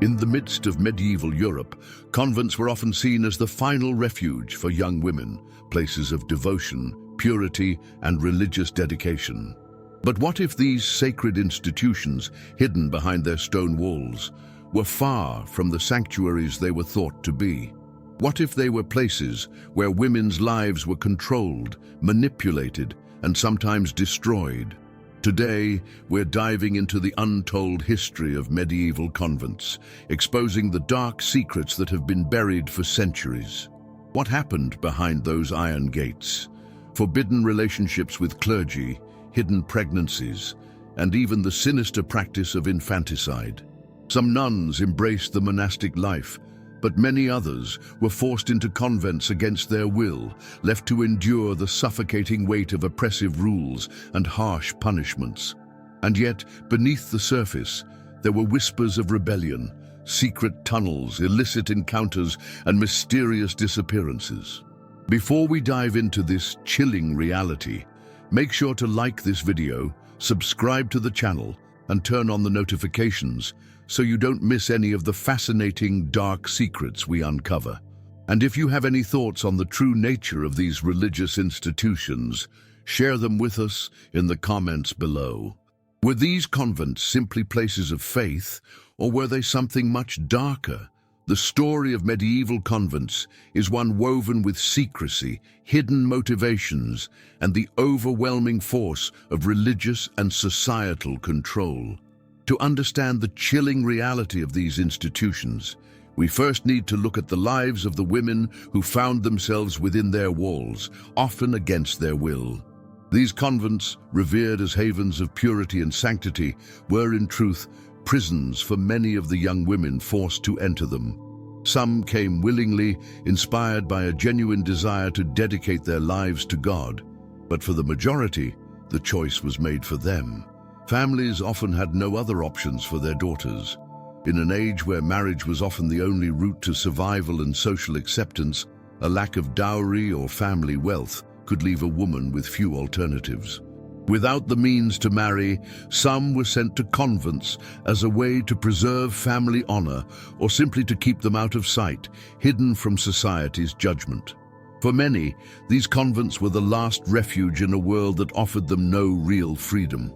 In the midst of medieval Europe, convents were often seen as the final refuge for young women, places of devotion, purity, and religious dedication. But what if these sacred institutions, hidden behind their stone walls, were far from the sanctuaries they were thought to be? What if they were places where women's lives were controlled, manipulated, and sometimes destroyed? Today, we're diving into the untold history of medieval convents, exposing the dark secrets that have been buried for centuries. What happened behind those iron gates? Forbidden relationships with clergy, hidden pregnancies, and even the sinister practice of infanticide. Some nuns embraced the monastic life, but many others were forced into convents against their will, left to endure the suffocating weight of oppressive rules and harsh punishments. And yet, beneath the surface, there were whispers of rebellion, secret tunnels, illicit encounters, and mysterious disappearances. Before we dive into this chilling reality, make sure to like this video, subscribe to the channel, and turn on the notifications so you don't miss any of the fascinating dark secrets we uncover. And if you have any thoughts on the true nature of these religious institutions, share them with us in the comments below. Were these convents simply places of faith, or were they something much darker? The story of medieval convents is one woven with secrecy, hidden motivations, and the overwhelming force of religious and societal control. To understand the chilling reality of these institutions, we first need to look at the lives of the women who found themselves within their walls, often against their will. These convents, revered as havens of purity and sanctity, were in truth prisons for many of the young women forced to enter them. Some came willingly, inspired by a genuine desire to dedicate their lives to God. But for the majority, the choice was made for them. Families often had no other options for their daughters. In an age where marriage was often the only route to survival and social acceptance, a lack of dowry or family wealth could leave a woman with few alternatives. Without the means to marry, some were sent to convents as a way to preserve family honor or simply to keep them out of sight, hidden from society's judgment. For many, these convents were the last refuge in a world that offered them no real freedom.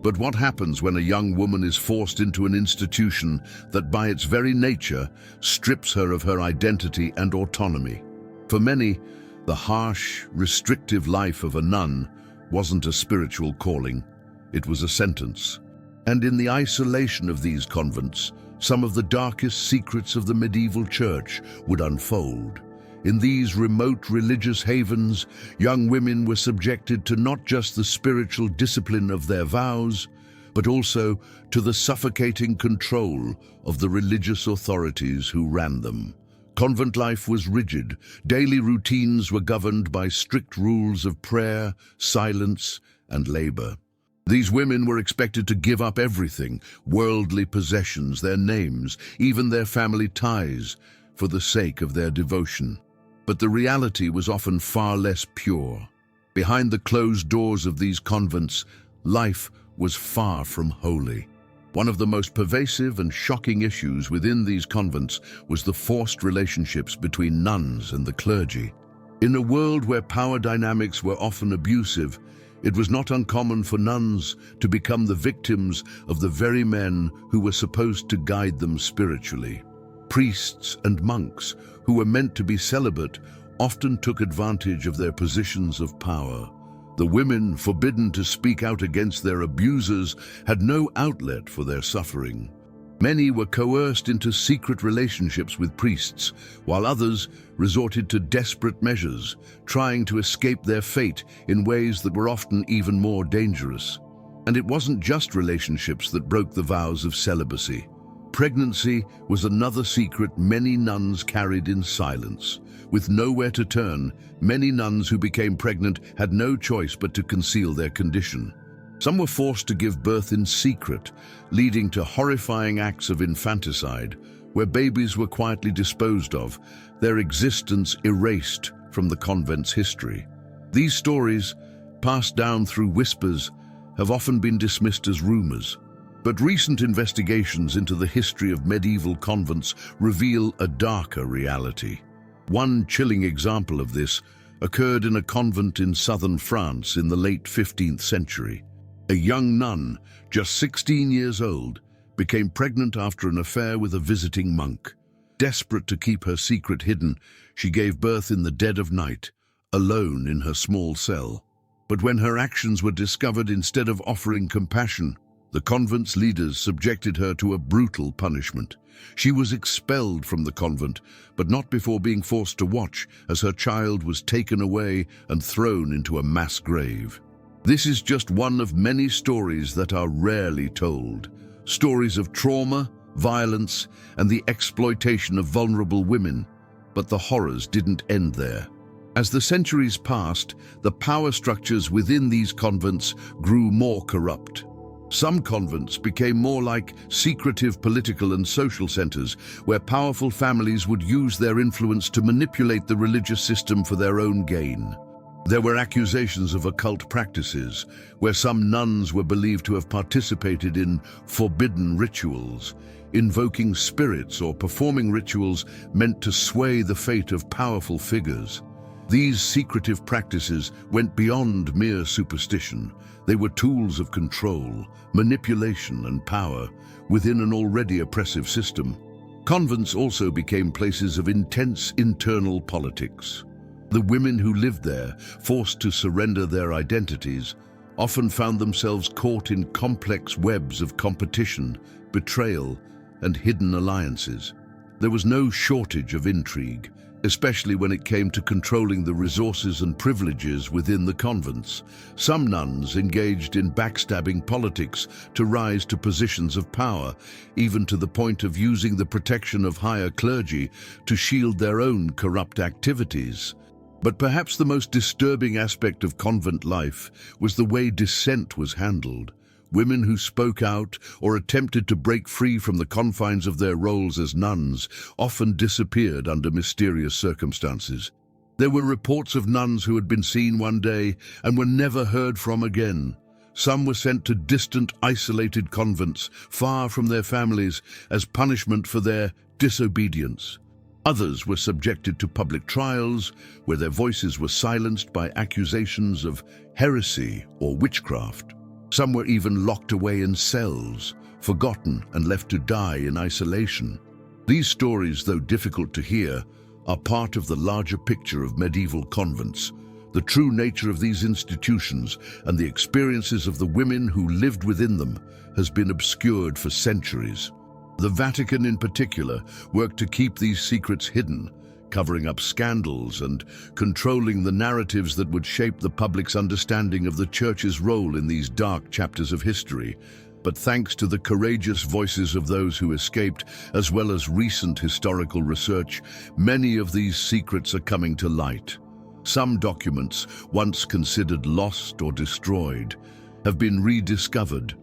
But what happens when a young woman is forced into an institution that by its very nature strips her of her identity and autonomy? For many, the harsh, restrictive life of a nun wasn't a spiritual calling, it was a sentence. And in the isolation of these convents, some of the darkest secrets of the medieval church would unfold. In these remote religious havens, young women were subjected to not just the spiritual discipline of their vows, but also to the suffocating control of the religious authorities who ran them. Convent life was rigid. Daily routines were governed by strict rules of prayer, silence, and labor. These women were expected to give up everything, worldly possessions, their names, even their family ties, for the sake of their devotion. But the reality was often far less pure. Behind the closed doors of these convents, life was far from holy. One of the most pervasive and shocking issues within these convents was the forced relationships between nuns and the clergy. In a world where power dynamics were often abusive, it was not uncommon for nuns to become the victims of the very men who were supposed to guide them spiritually. Priests and monks, who were meant to be celibate, often took advantage of their positions of power. The women, forbidden to speak out against their abusers, had no outlet for their suffering. Many were coerced into secret relationships with priests, while others resorted to desperate measures, trying to escape their fate in ways that were often even more dangerous. And it wasn't just relationships that broke the vows of celibacy. Pregnancy was another secret many nuns carried in silence. With nowhere to turn, many nuns who became pregnant had no choice but to conceal their condition. Some were forced to give birth in secret, leading to horrifying acts of infanticide, where babies were quietly disposed of, their existence erased from the convent's history. These stories, passed down through whispers, have often been dismissed as rumors. But recent investigations into the history of medieval convents reveal a darker reality. One chilling example of this occurred in a convent in southern France in the late 15th century. A young nun, just 16 years old, became pregnant after an affair with a visiting monk. Desperate to keep her secret hidden, she gave birth in the dead of night, alone in her small cell. But when her actions were discovered, instead of offering compassion, the convent's leaders subjected her to a brutal punishment. She was expelled from the convent, but not before being forced to watch as her child was taken away and thrown into a mass grave. This is just one of many stories that are rarely told. Stories of trauma, violence, and the exploitation of vulnerable women. But the horrors didn't end there. As the centuries passed, the power structures within these convents grew more corrupt. Some convents became more like secretive political and social centers, where powerful families would use their influence to manipulate the religious system for their own gain. There were accusations of occult practices, where some nuns were believed to have participated in forbidden rituals, invoking spirits or performing rituals meant to sway the fate of powerful figures. These secretive practices went beyond mere superstition. They were tools of control, manipulation, and power within an already oppressive system. Convents also became places of intense internal politics. The women who lived there, forced to surrender their identities, often found themselves caught in complex webs of competition, betrayal, and hidden alliances. There was no shortage of intrigue, especially when it came to controlling the resources and privileges within the convents. Some nuns engaged in backstabbing politics to rise to positions of power, even to the point of using the protection of higher clergy to shield their own corrupt activities. But perhaps the most disturbing aspect of convent life was the way dissent was handled. Women who spoke out or attempted to break free from the confines of their roles as nuns often disappeared under mysterious circumstances. There were reports of nuns who had been seen one day and were never heard from again. Some were sent to distant, isolated convents, far from their families, as punishment for their disobedience. Others were subjected to public trials, where their voices were silenced by accusations of heresy or witchcraft. Some were even locked away in cells, forgotten and left to die in isolation. These stories, though difficult to hear, are part of the larger picture of medieval convents. The true nature of these institutions and the experiences of the women who lived within them has been obscured for centuries. The Vatican in particular worked to keep these secrets hidden, covering up scandals and controlling the narratives that would shape the public's understanding of the Church's role in these dark chapters of history. But thanks to the courageous voices of those who escaped, as well as recent historical research, many of these secrets are coming to light. Some documents, once considered lost or destroyed, have been rediscovered,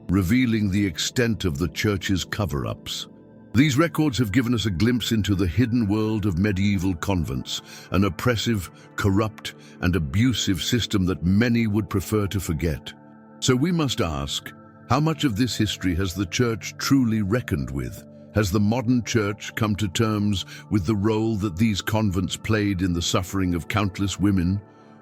revealing the extent of the Church's cover-ups. These records have given us a glimpse into the hidden world of medieval convents, an oppressive, corrupt, and abusive system that many would prefer to forget. So we must ask, how much of this history has the Church truly reckoned with? Has the modern Church come to terms with the role that these convents played in the suffering of countless women?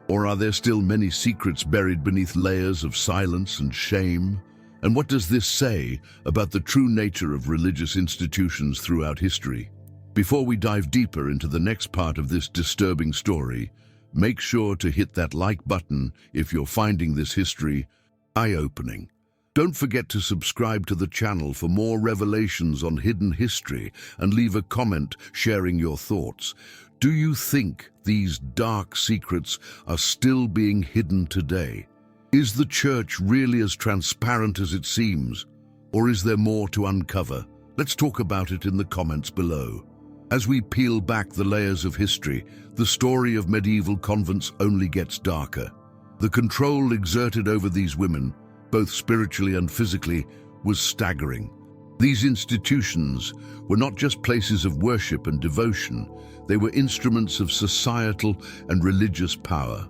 Or are there still many secrets buried beneath layers of silence and shame? And what does this say about the true nature of religious institutions throughout history? Before we dive deeper into the next part of this disturbing story, make sure to hit that like button if you're finding this history eye-opening. Don't forget to subscribe to the channel for more revelations on hidden history and leave a comment sharing your thoughts. Do you think these dark secrets are still being hidden today? Is the Church really as transparent as it seems, or is there more to uncover? Let's talk about it in the comments below. As we peel back the layers of history, the story of medieval convents only gets darker. The control exerted over these women, both spiritually and physically, was staggering. These institutions were not just places of worship and devotion, they were instruments of societal and religious power.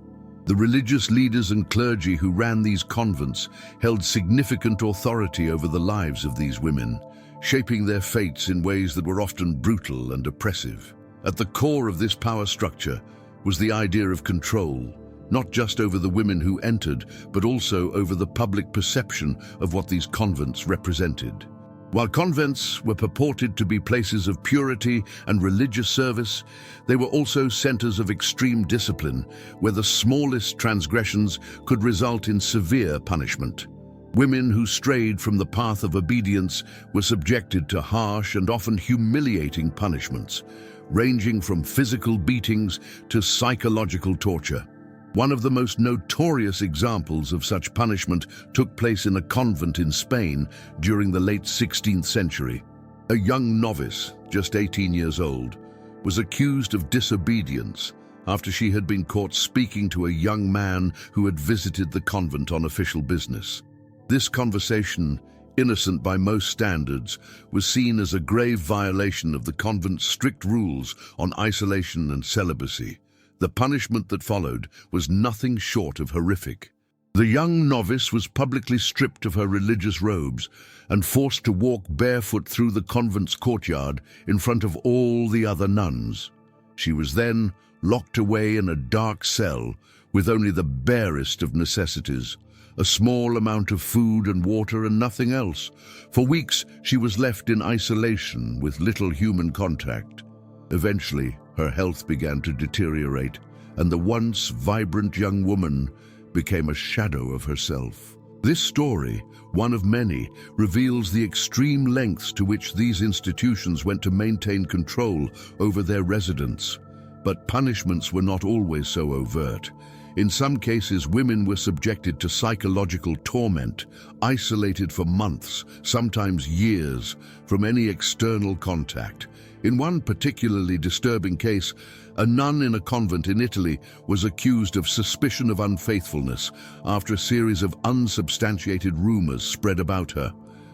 The religious leaders and clergy who ran these convents held significant authority over the lives of these women, shaping their fates in ways that were often brutal and oppressive. At the core of this power structure was the idea of control, not just over the women who entered, but also over the public perception of what these convents represented. While convents were purported to be places of purity and religious service, they were also centers of extreme discipline, where the smallest transgressions could result in severe punishment. Women who strayed from the path of obedience were subjected to harsh and often humiliating punishments, ranging from physical beatings to psychological torture. One of the most notorious examples of such punishment took place in a convent in Spain during the late 16th century. A young novice, just 18 years old, was accused of disobedience after she had been caught speaking to a young man who had visited the convent on official business. This conversation, innocent by most standards, was seen as a grave violation of the convent's strict rules on isolation and celibacy. The punishment that followed was nothing short of horrific. The young novice was publicly stripped of her religious robes and forced to walk barefoot through the convent's courtyard in front of all the other nuns. She was then locked away in a dark cell with only the barest of necessities, a small amount of food and water and nothing else. For weeks, she was left in isolation with little human contact. Eventually, her health began to deteriorate, and the once vibrant young woman became a shadow of herself. This story, one of many, reveals the extreme lengths to which these institutions went to maintain control over their residents. But punishments were not always so overt. In some cases, women were subjected to psychological torment, isolated for months, sometimes years, from any external contact. In one particularly disturbing case, a nun in a convent in Italy was accused of suspicion of unfaithfulness after a series of unsubstantiated rumors spread about her.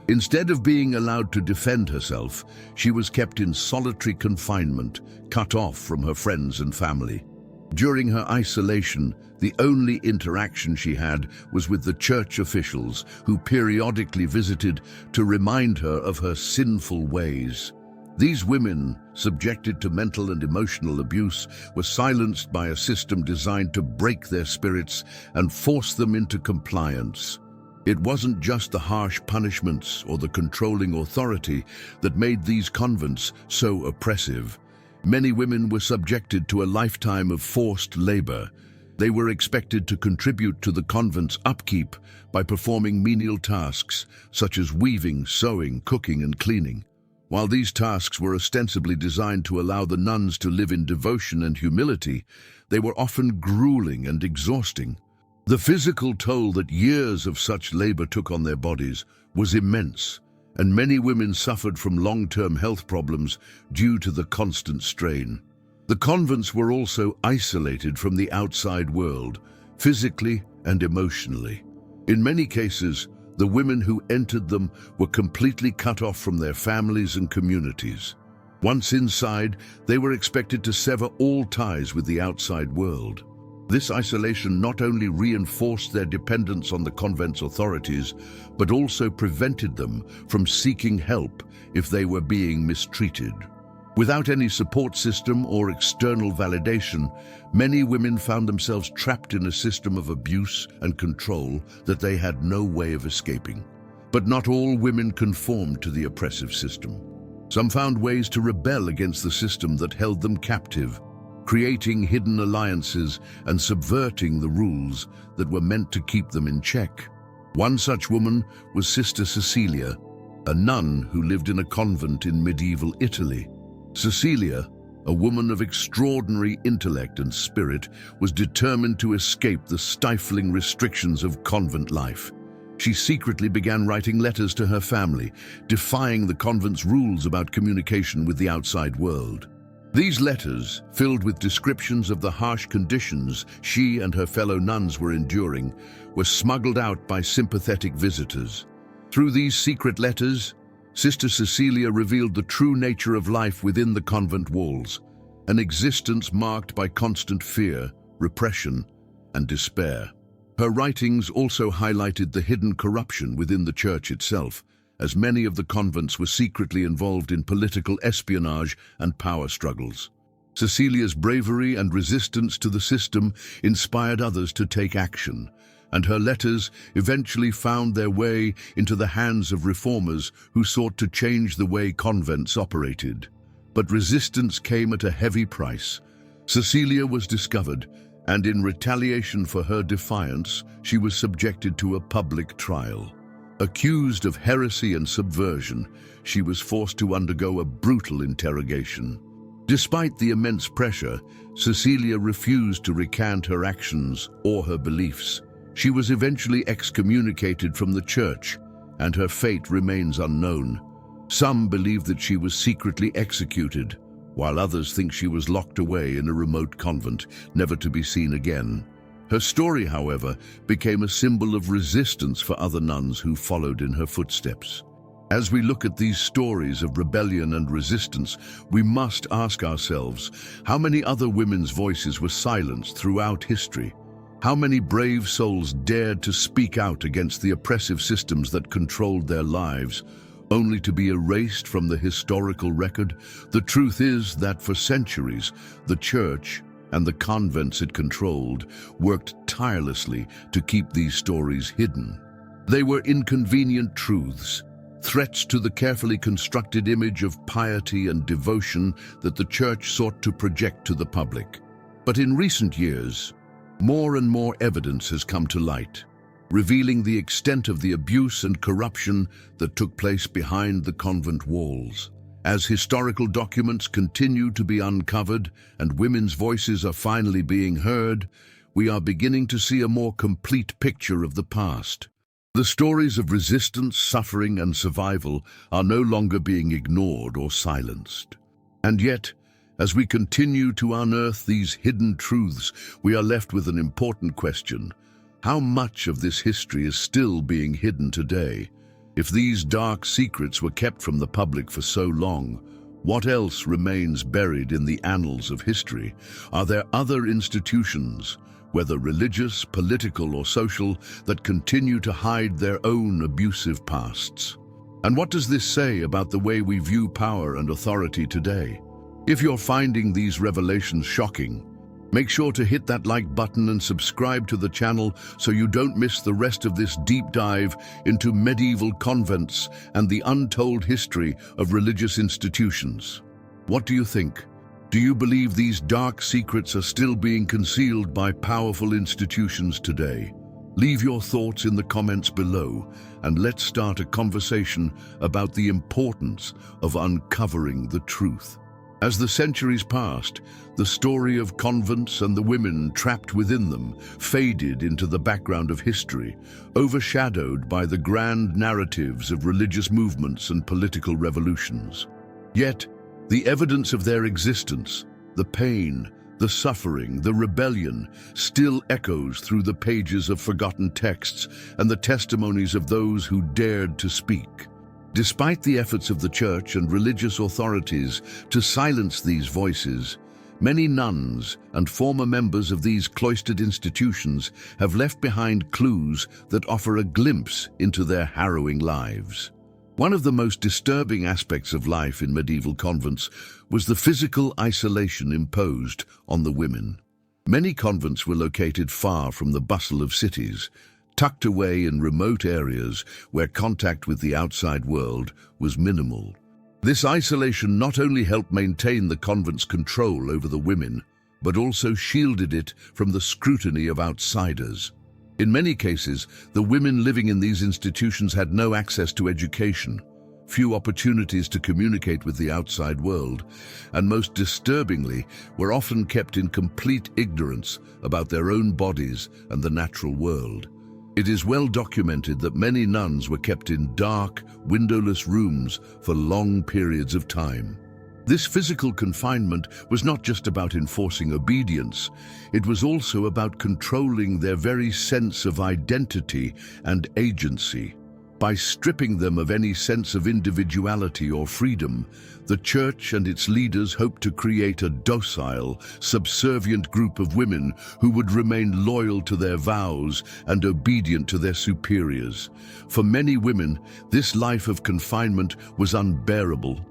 Instead of being allowed to defend herself, she was kept in solitary confinement, cut off from her friends and family. During her isolation, the only interaction she had was with the church officials, who periodically visited to remind her of her sinful ways. These women, subjected to mental and emotional abuse, were silenced by a system designed to break their spirits and force them into compliance. It wasn't just the harsh punishments or the controlling authority that made these convents so oppressive. Many women were subjected to a lifetime of forced labor. They were expected to contribute to the convent's upkeep by performing menial tasks such as weaving, sewing, cooking, and cleaning. While these tasks were ostensibly designed to allow the nuns to live in devotion and humility, they were often grueling and exhausting. The physical toll that years of such labor took on their bodies was immense, and many women suffered from long-term health problems due to the constant strain. The convents were also isolated from the outside world, physically and emotionally. In many cases, the women who entered them were completely cut off from their families and communities. Once inside, they were expected to sever all ties with the outside world. This isolation not only reinforced their dependence on the convent's authorities, but also prevented them from seeking help if they were being mistreated. Without any support system or external validation, many women found themselves trapped in a system of abuse and control that they had no way of escaping. But not all women conformed to the oppressive system. Some found ways to rebel against the system that held them captive, creating hidden alliances and subverting the rules that were meant to keep them in check. One such woman was Sister Cecilia, a nun who lived in a convent in medieval Italy. Cecilia, a woman of extraordinary intellect and spirit, was determined to escape the stifling restrictions of convent life. She secretly began writing letters to her family, defying the convent's rules about communication with the outside world. These letters, filled with descriptions of the harsh conditions she and her fellow nuns were enduring, were smuggled out by sympathetic visitors. Through these secret letters, Sister Cecilia revealed the true nature of life within the convent walls, an existence marked by constant fear, repression, and despair. Her writings also highlighted the hidden corruption within the church itself, as many of the convents were secretly involved in political espionage and power struggles. Cecilia's bravery and resistance to the system inspired others to take action, and her letters eventually found their way into the hands of reformers who sought to change the way convents operated. But resistance came at a heavy price. Cecilia was discovered, and in retaliation for her defiance, she was subjected to a public trial. Accused of heresy and subversion, she was forced to undergo a brutal interrogation. Despite the immense pressure, Cecilia refused to recant her actions or her beliefs. She was eventually excommunicated from the church, and her fate remains unknown. Some believe that she was secretly executed, while others think she was locked away in a remote convent, never to be seen again. Her story, however, became a symbol of resistance for other nuns who followed in her footsteps. As we look at these stories of rebellion and resistance, we must ask ourselves, how many other women's voices were silenced throughout history? How many brave souls dared to speak out against the oppressive systems that controlled their lives, only to be erased from the historical record? The truth is that for centuries, the church and the convents it controlled worked tirelessly to keep these stories hidden. They were inconvenient truths, threats to the carefully constructed image of piety and devotion that the church sought to project to the public. But in recent years, more and more evidence has come to light, revealing the extent of the abuse and corruption that took place behind the convent walls. As historical documents continue to be uncovered and women's voices are finally being heard, we are beginning to see a more complete picture of the past. The stories of resistance, suffering, and survival are no longer being ignored or silenced. And yet, as we continue to unearth these hidden truths, we are left with an important question. How much of this history is still being hidden today? If these dark secrets were kept from the public for so long, what else remains buried in the annals of history? Are there other institutions, whether religious, political, or social, that continue to hide their own abusive pasts? And what does this say about the way we view power and authority today? If you're finding these revelations shocking, make sure to hit that like button and subscribe to the channel so you don't miss the rest of this deep dive into medieval convents and the untold history of religious institutions. What do you think? Do you believe these dark secrets are still being concealed by powerful institutions today? Leave your thoughts in the comments below, and let's start a conversation about the importance of uncovering the truth. As the centuries passed, the story of convents and the women trapped within them faded into the background of history, overshadowed by the grand narratives of religious movements and political revolutions. Yet, the evidence of their existence, the pain, the suffering, the rebellion, still echoes through the pages of forgotten texts and the testimonies of those who dared to speak. Despite the efforts of the church and religious authorities to silence these voices, many nuns and former members of these cloistered institutions have left behind clues that offer a glimpse into their harrowing lives. One of the most disturbing aspects of life in medieval convents was the physical isolation imposed on the women. Many convents were located far from the bustle of cities, tucked away in remote areas where contact with the outside world was minimal. This isolation not only helped maintain the convent's control over the women, but also shielded it from the scrutiny of outsiders. In many cases, the women living in these institutions had no access to education, few opportunities to communicate with the outside world, and most disturbingly, were often kept in complete ignorance about their own bodies and the natural world. It is well documented that many nuns were kept in dark, windowless rooms for long periods of time. This physical confinement was not just about enforcing obedience, it was also about controlling their very sense of identity and agency. By stripping them of any sense of individuality or freedom, the Church and its leaders hoped to create a docile, subservient group of women who would remain loyal to their vows and obedient to their superiors. For many women, this life of confinement was unbearable.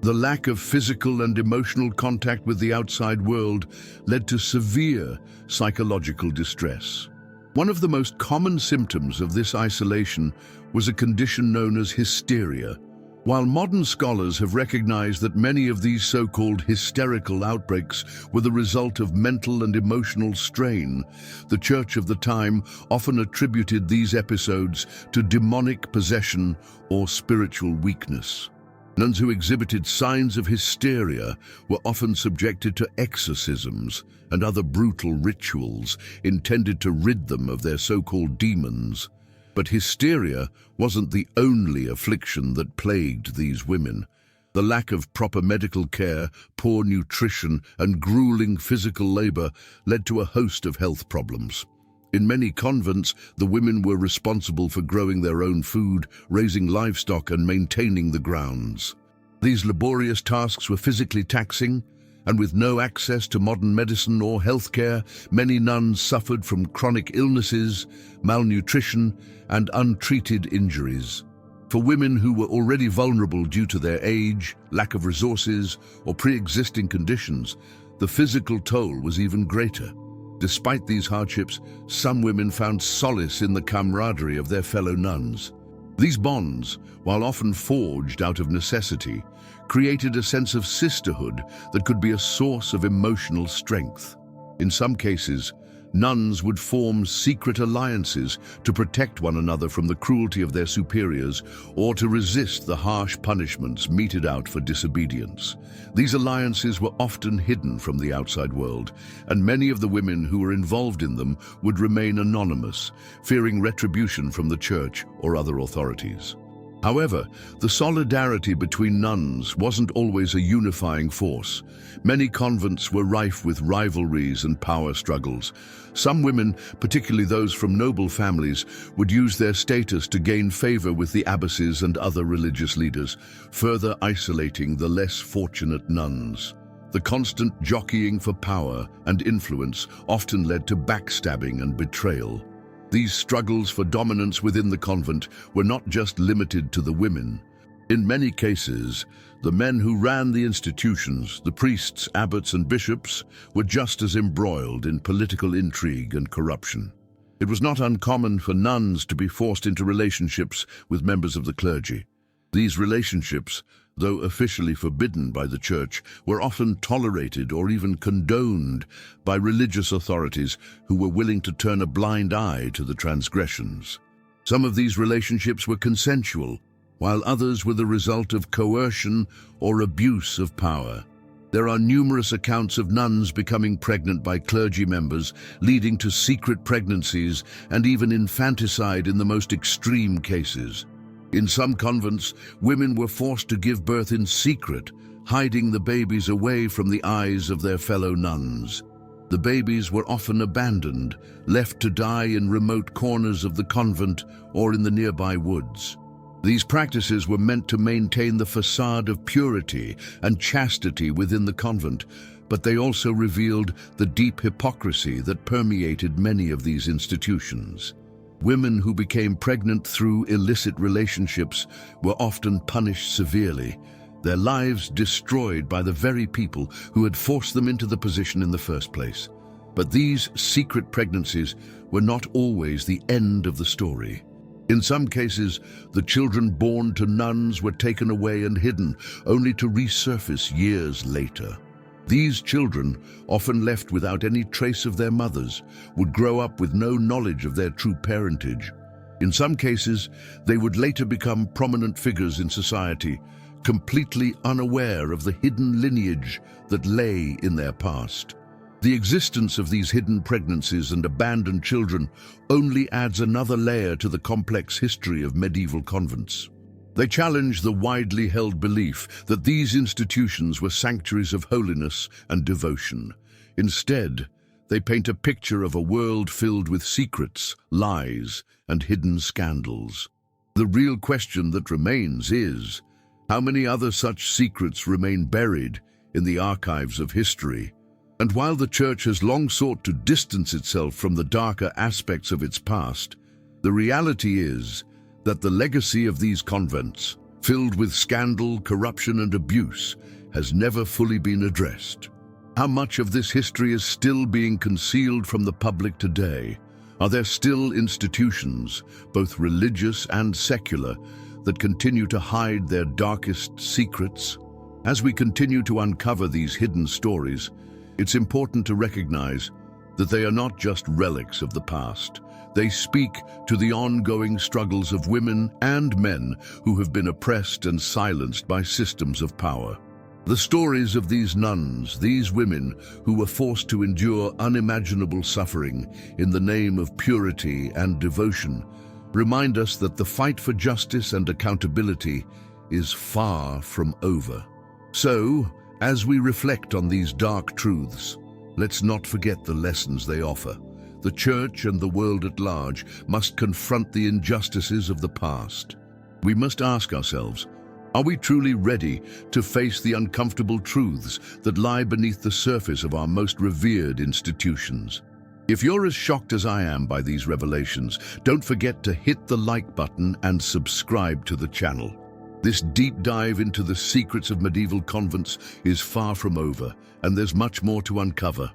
The lack of physical and emotional contact with the outside world led to severe psychological distress. One of the most common symptoms of this isolation was a condition known as hysteria. While modern scholars have recognized that many of these so-called hysterical outbreaks were the result of mental and emotional strain, the Church of the time often attributed these episodes to demonic possession or spiritual weakness. Nuns who exhibited signs of hysteria were often subjected to exorcisms and other brutal rituals intended to rid them of their so-called demons. But hysteria wasn't the only affliction that plagued these women. The lack of proper medical care, poor nutrition, and grueling physical labor led to a host of health problems. In many convents, the women were responsible for growing their own food, raising livestock, and maintaining the grounds. These laborious tasks were physically taxing, and with no access to modern medicine or healthcare, many nuns suffered from chronic illnesses, malnutrition, and untreated injuries. For women who were already vulnerable due to their age, lack of resources, or pre-existing conditions, the physical toll was even greater. Despite these hardships, some women found solace in the camaraderie of their fellow nuns. These bonds, while often forged out of necessity, created a sense of sisterhood that could be a source of emotional strength. In some cases, nuns would form secret alliances to protect one another from the cruelty of their superiors or to resist the harsh punishments meted out for disobedience. These alliances were often hidden from the outside world, and many of the women who were involved in them would remain anonymous, fearing retribution from the Church or other authorities. However, the solidarity between nuns wasn't always a unifying force. Many convents were rife with rivalries and power struggles. Some women, particularly those from noble families, would use their status to gain favor with the abbesses and other religious leaders, further isolating the less fortunate nuns. The constant jockeying for power and influence often led to backstabbing and betrayal. These struggles for dominance within the convent were not just limited to the women. In many cases, the men who ran the institutions, the priests, abbots, and bishops, were just as embroiled in political intrigue and corruption. It was not uncommon for nuns to be forced into relationships with members of the clergy. These relationships, though officially forbidden by the Church, were often tolerated or even condoned by religious authorities who were willing to turn a blind eye to the transgressions. Some of these relationships were consensual, while others were the result of coercion or abuse of power. There are numerous accounts of nuns becoming pregnant by clergy members, leading to secret pregnancies and even infanticide in the most extreme cases. In some convents, women were forced to give birth in secret, hiding the babies away from the eyes of their fellow nuns. The babies were often abandoned, left to die in remote corners of the convent or in the nearby woods. These practices were meant to maintain the facade of purity and chastity within the convent, but they also revealed the deep hypocrisy that permeated many of these institutions. Women who became pregnant through illicit relationships were often punished severely, their lives destroyed by the very people who had forced them into the position in the first place. But these secret pregnancies were not always the end of the story. In some cases, the children born to nuns were taken away and hidden, only to resurface years later. These children, often left without any trace of their mothers, would grow up with no knowledge of their true parentage. In some cases, they would later become prominent figures in society, completely unaware of the hidden lineage that lay in their past. The existence of these hidden pregnancies and abandoned children only adds another layer to the complex history of medieval convents. They challenge the widely held belief that these institutions were sanctuaries of holiness and devotion. Instead, they paint a picture of a world filled with secrets, lies, and hidden scandals. The real question that remains is, how many other such secrets remain buried in the archives of history? And while the Church has long sought to distance itself from the darker aspects of its past, the reality is that the legacy of these convents, filled with scandal, corruption, and abuse, has never fully been addressed. How much of this history is still being concealed from the public today? Are there still institutions, both religious and secular, that continue to hide their darkest secrets? As we continue to uncover these hidden stories, it's important to recognize that they are not just relics of the past. They speak to the ongoing struggles of women and men who have been oppressed and silenced by systems of power. The stories of these nuns, these women who were forced to endure unimaginable suffering in the name of purity and devotion, remind us that the fight for justice and accountability is far from over. So, as we reflect on these dark truths, let's not forget the lessons they offer. The Church and the world at large must confront the injustices of the past. We must ask ourselves, are we truly ready to face the uncomfortable truths that lie beneath the surface of our most revered institutions? If you're as shocked as I am by these revelations, don't forget to hit the like button and subscribe to the channel. This deep dive into the secrets of medieval convents is far from over, and there's much more to uncover.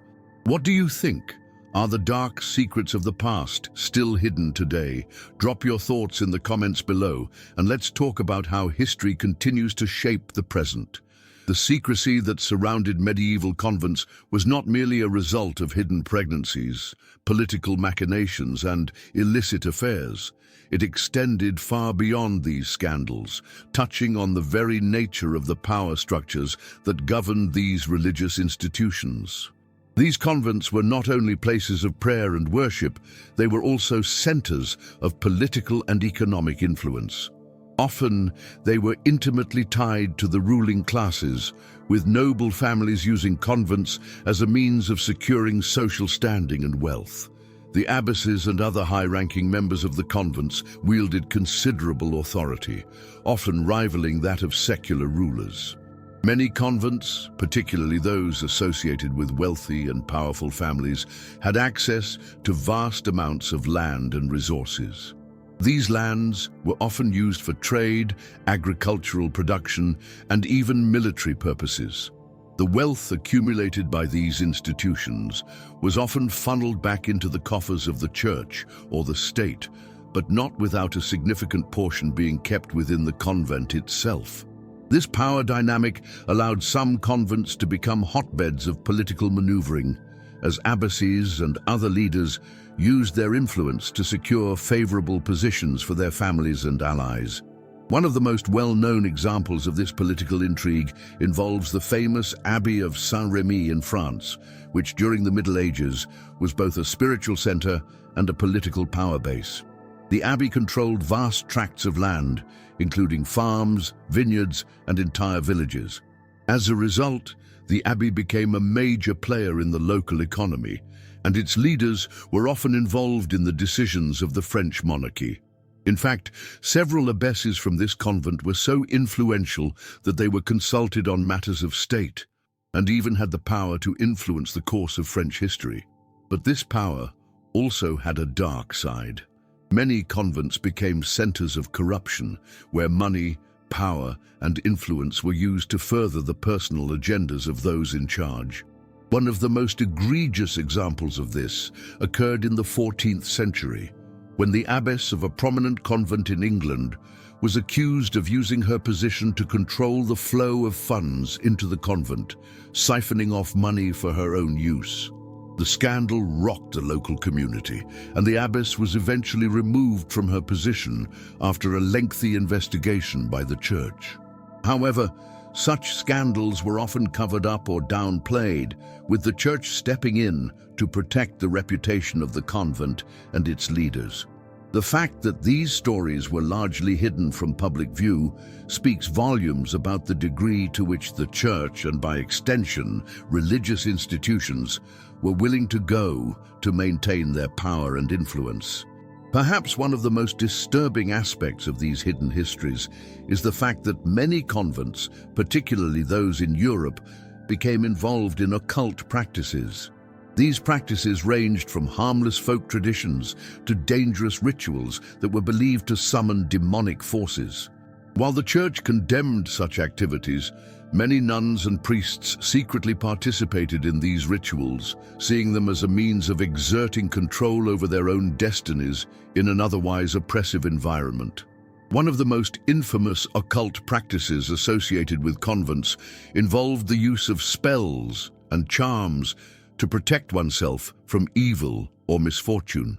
What do you think? Are the dark secrets of the past still hidden today? Drop your thoughts in the comments below, and let's talk about how history continues to shape the present. The secrecy that surrounded medieval convents was not merely a result of hidden pregnancies, political machinations, and illicit affairs. It extended far beyond these scandals, touching on the very nature of the power structures that governed these religious institutions. These convents were not only places of prayer and worship, they were also centers of political and economic influence. Often, they were intimately tied to the ruling classes, with noble families using convents as a means of securing social standing and wealth. The abbesses and other high-ranking members of the convents wielded considerable authority, often rivaling that of secular rulers. Many convents, particularly those associated with wealthy and powerful families, had access to vast amounts of land and resources. These lands were often used for trade, agricultural production, and even military purposes. The wealth accumulated by these institutions was often funneled back into the coffers of the church or the state, but not without a significant portion being kept within the convent itself. This power dynamic allowed some convents to become hotbeds of political maneuvering, as abbesses and other leaders used their influence to secure favorable positions for their families and allies. One of the most well-known examples of this political intrigue involves the famous Abbey of Saint-Rémy in France, which during the Middle Ages was both a spiritual center and a political power base. The abbey controlled vast tracts of land, including farms, vineyards, and entire villages. As a result, the abbey became a major player in the local economy, and its leaders were often involved in the decisions of the French monarchy. In fact, several abbesses from this convent were so influential that they were consulted on matters of state, and even had the power to influence the course of French history. But this power also had a dark side. Many convents became centers of corruption, where money, power, and influence were used to further the personal agendas of those in charge. One of the most egregious examples of this occurred in the 14th century, when the abbess of a prominent convent in England was accused of using her position to control the flow of funds into the convent, siphoning off money for her own use. The scandal rocked the local community, and the abbess was eventually removed from her position after a lengthy investigation by the church. However, such scandals were often covered up or downplayed, with the church stepping in to protect the reputation of the convent and its leaders. The fact that these stories were largely hidden from public view speaks volumes about the degree to which the church, and by extension, religious institutions, were willing to go to maintain their power and influence. Perhaps one of the most disturbing aspects of these hidden histories is the fact that many convents, particularly those in Europe, became involved in occult practices. These practices ranged from harmless folk traditions to dangerous rituals that were believed to summon demonic forces. While the Church condemned such activities, many nuns and priests secretly participated in these rituals, seeing them as a means of exerting control over their own destinies in an otherwise oppressive environment. One of the most infamous occult practices associated with convents involved the use of spells and charms to protect oneself from evil or misfortune.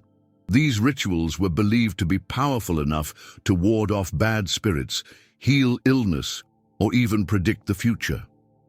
These rituals were believed to be powerful enough to ward off bad spirits, heal illness, or even predict the future.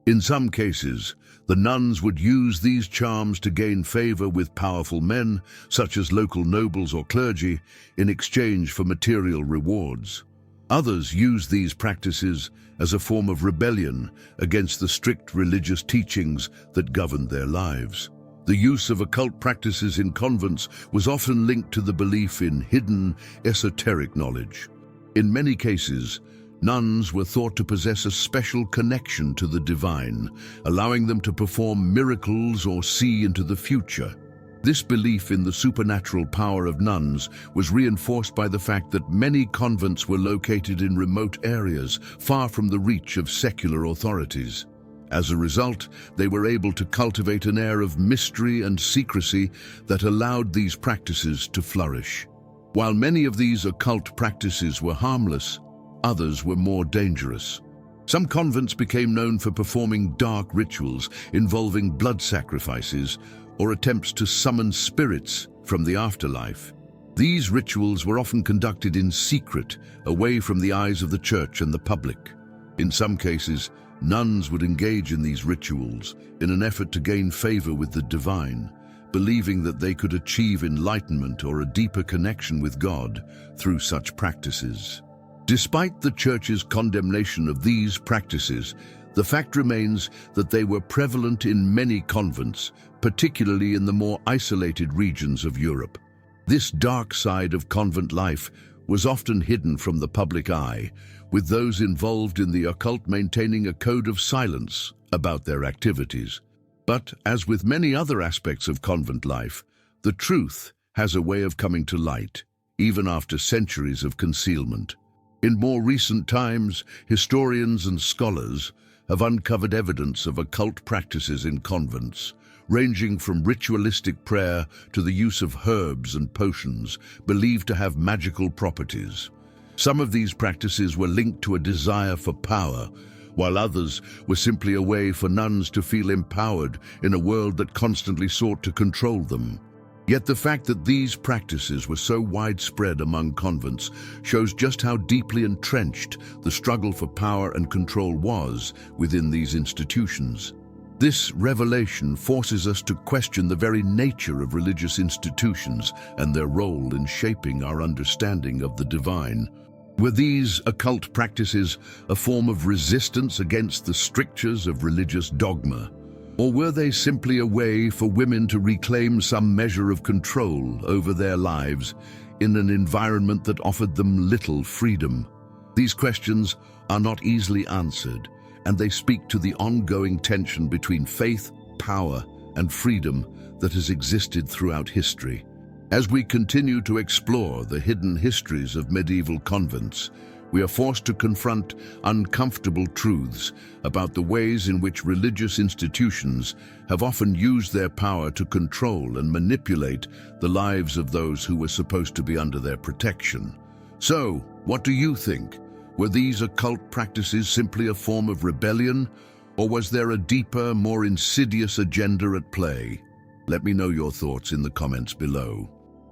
In some cases, the nuns would use these charms to gain favor with powerful men, such as local nobles or clergy, in exchange for material rewards. Others used these practices as a form of rebellion against the strict religious teachings that governed their lives. The use of occult practices in convents was often linked to the belief in hidden, esoteric knowledge. In many cases, nuns were thought to possess a special connection to the divine, allowing them to perform miracles or see into the future. This belief in the supernatural power of nuns was reinforced by the fact that many convents were located in remote areas, far from the reach of secular authorities. As a result, they were able to cultivate an air of mystery and secrecy that allowed these practices to flourish. While many of these occult practices were harmless, others were more dangerous. Some convents became known for performing dark rituals involving blood sacrifices or attempts to summon spirits from the afterlife. These rituals were often conducted in secret, away from the eyes of the church and the public. In some cases, nuns would engage in these rituals in an effort to gain favor with the divine, believing that they could achieve enlightenment or a deeper connection with God through such practices. Despite the Church's condemnation of these practices, the fact remains that they were prevalent in many convents, particularly in the more isolated regions of Europe. This dark side of convent life was often hidden from the public eye, with those involved in the occult maintaining a code of silence about their activities. But, as with many other aspects of convent life, the truth has a way of coming to light, even after centuries of concealment. In more recent times, historians and scholars have uncovered evidence of occult practices in convents, ranging from ritualistic prayer to the use of herbs and potions believed to have magical properties. Some of these practices were linked to a desire for power, while others were simply a way for nuns to feel empowered in a world that constantly sought to control them. Yet the fact that these practices were so widespread among convents shows just how deeply entrenched the struggle for power and control was within these institutions. This revelation forces us to question the very nature of religious institutions and their role in shaping our understanding of the divine. Were these occult practices a form of resistance against the strictures of religious dogma? Or were they simply a way for women to reclaim some measure of control over their lives in an environment that offered them little freedom? These questions are not easily answered, and they speak to the ongoing tension between faith, power, and freedom that has existed throughout history. As we continue to explore the hidden histories of medieval convents, we are forced to confront uncomfortable truths about the ways in which religious institutions have often used their power to control and manipulate the lives of those who were supposed to be under their protection. So, what do you think? Were these occult practices simply a form of rebellion, or was there a deeper, more insidious agenda at play? Let me know your thoughts in the comments below.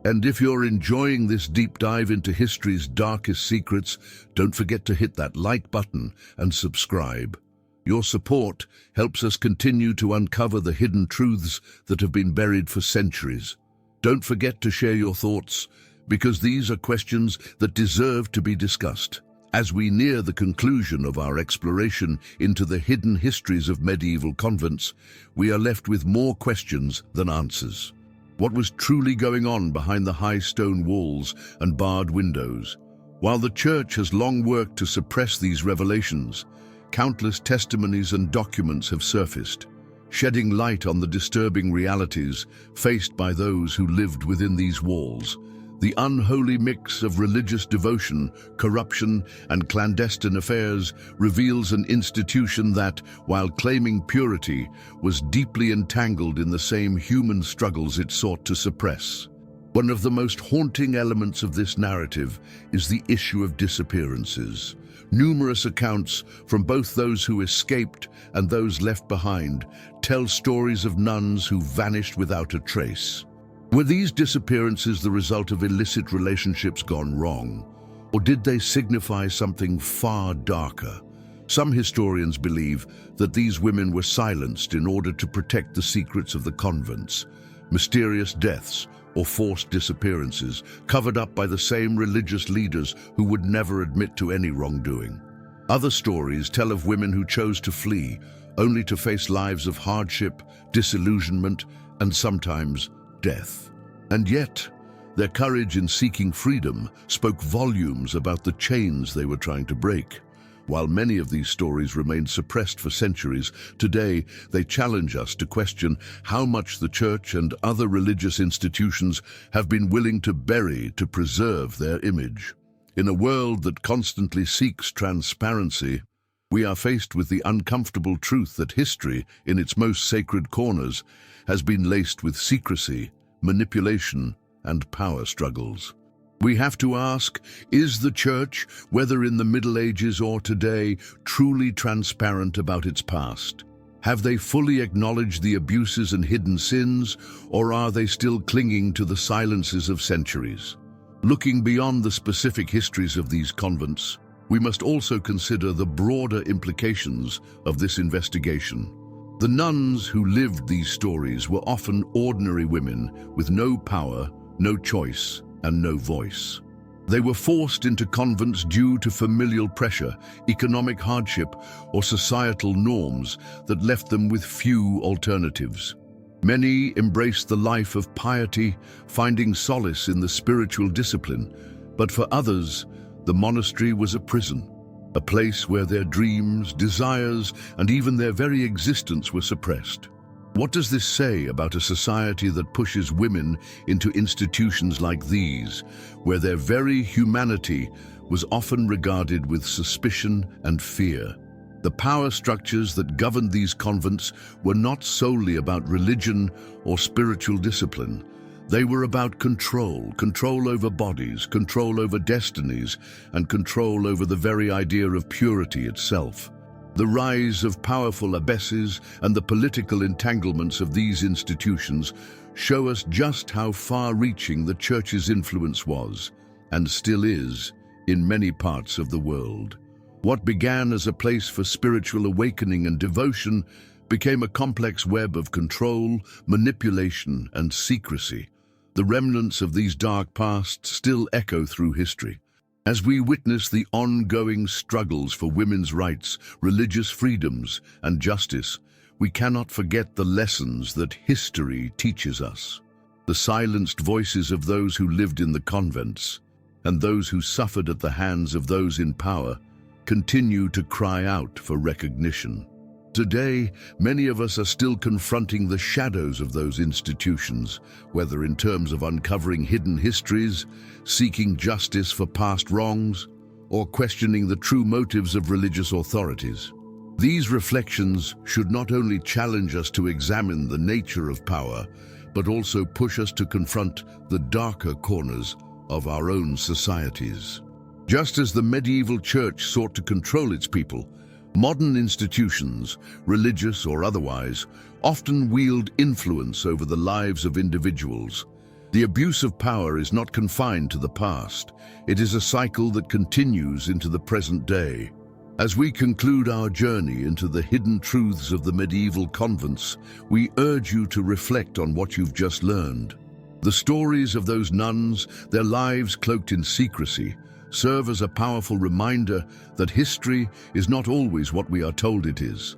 And if you're enjoying this deep dive into history's darkest secrets, don't forget to hit that like button and subscribe. Your support helps us continue to uncover the hidden truths that have been buried for centuries. Don't forget to share your thoughts, because these are questions that deserve to be discussed. As we near the conclusion of our exploration into the hidden histories of medieval convents, we are left with more questions than answers. What was truly going on behind the high stone walls and barred windows? While the Church has long worked to suppress these revelations, countless testimonies and documents have surfaced, shedding light on the disturbing realities faced by those who lived within these walls. The unholy mix of religious devotion, corruption, and clandestine affairs reveals an institution that, while claiming purity, was deeply entangled in the same human struggles it sought to suppress. One of the most haunting elements of this narrative is the issue of disappearances. Numerous accounts from both those who escaped and those left behind tell stories of nuns who vanished without a trace. Were these disappearances the result of illicit relationships gone wrong, or did they signify something far darker? Some historians believe that these women were silenced in order to protect the secrets of the convents. Mysterious deaths or forced disappearances covered up by the same religious leaders who would never admit to any wrongdoing. Other stories tell of women who chose to flee, only to face lives of hardship, disillusionment, and sometimes death. And yet, their courage in seeking freedom spoke volumes about the chains they were trying to break. While many of these stories remained suppressed for centuries, today they challenge us to question how much the Church and other religious institutions have been willing to bury to preserve their image. In a world that constantly seeks transparency, we are faced with the uncomfortable truth that history, in its most sacred corners, has been laced with secrecy, manipulation, and power struggles. We have to ask, is the Church, whether in the Middle Ages or today, truly transparent about its past? Have they fully acknowledged the abuses and hidden sins, or are they still clinging to the silences of centuries? Looking beyond the specific histories of these convents, we must also consider the broader implications of this investigation. The nuns who lived these stories were often ordinary women with no power, no choice, and no voice. They were forced into convents due to familial pressure, economic hardship, or societal norms that left them with few alternatives. Many embraced the life of piety, finding solace in the spiritual discipline, but for others, the monastery was a prison, a place where their dreams, desires, and even their very existence were suppressed. What does this say about a society that pushes women into institutions like these, where their very humanity was often regarded with suspicion and fear? The power structures that governed these convents were not solely about religion or spiritual discipline. They were about control over bodies, control over destinies, and control over the very idea of purity itself. The rise of powerful abbesses and the political entanglements of these institutions show us just how far-reaching the Church's influence was, and still is, in many parts of the world. What began as a place for spiritual awakening and devotion became a complex web of control, manipulation, and secrecy. The remnants of these dark pasts still echo through history. As we witness the ongoing struggles for women's rights, religious freedoms, and justice, we cannot forget the lessons that history teaches us. The silenced voices of those who lived in the convents, and those who suffered at the hands of those in power, continue to cry out for recognition. Today, many of us are still confronting the shadows of those institutions, whether in terms of uncovering hidden histories, seeking justice for past wrongs, or questioning the true motives of religious authorities. These reflections should not only challenge us to examine the nature of power, but also push us to confront the darker corners of our own societies. Just as the medieval Church sought to control its people, modern institutions, religious or otherwise, often wield influence over the lives of individuals. The abuse of power is not confined to the past. It is a cycle that continues into the present day. As we conclude our journey into the hidden truths of the medieval convents, we urge you to reflect on what you've just learned. The stories of those nuns, their lives cloaked in secrecy, serve as a powerful reminder that history is not always what we are told it is.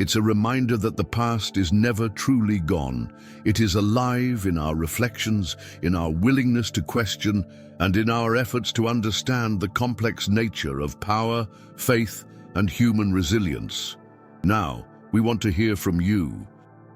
It's a reminder that the past is never truly gone. It is alive in our reflections, in our willingness to question, and in our efforts to understand the complex nature of power, faith, and human resilience. Now, we want to hear from you.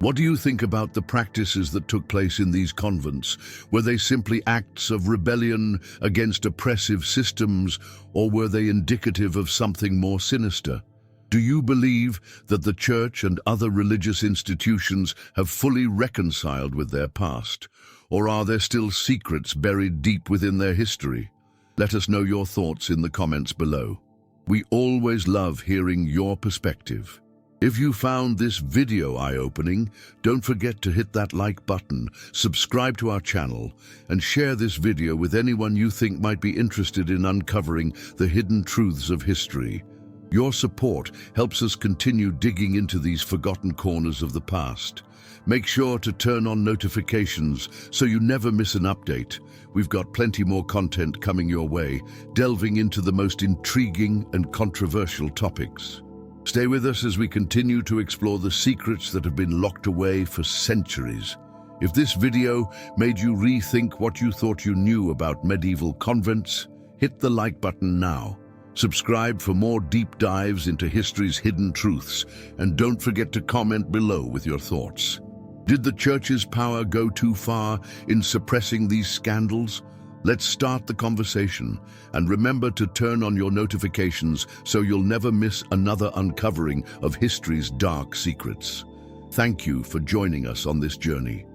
What do you think about the practices that took place in these convents? Were they simply acts of rebellion against oppressive systems, or were they indicative of something more sinister? Do you believe that the church and other religious institutions have fully reconciled with their past? Or are there still secrets buried deep within their history? Let us know your thoughts in the comments below. We always love hearing your perspective. If you found this video eye-opening, don't forget to hit that like button, subscribe to our channel, and share this video with anyone you think might be interested in uncovering the hidden truths of history. Your support helps us continue digging into these forgotten corners of the past. Make sure to turn on notifications so you never miss an update. We've got plenty more content coming your way, delving into the most intriguing and controversial topics. Stay with us as we continue to explore the secrets that have been locked away for centuries. If this video made you rethink what you thought you knew about medieval convents, hit the like button now. Subscribe for more deep dives into history's hidden truths, and don't forget to comment below with your thoughts. Did the church's power go too far in suppressing these scandals? Let's start the conversation, and remember to turn on your notifications so you'll never miss another uncovering of history's dark secrets. Thank you for joining us on this journey.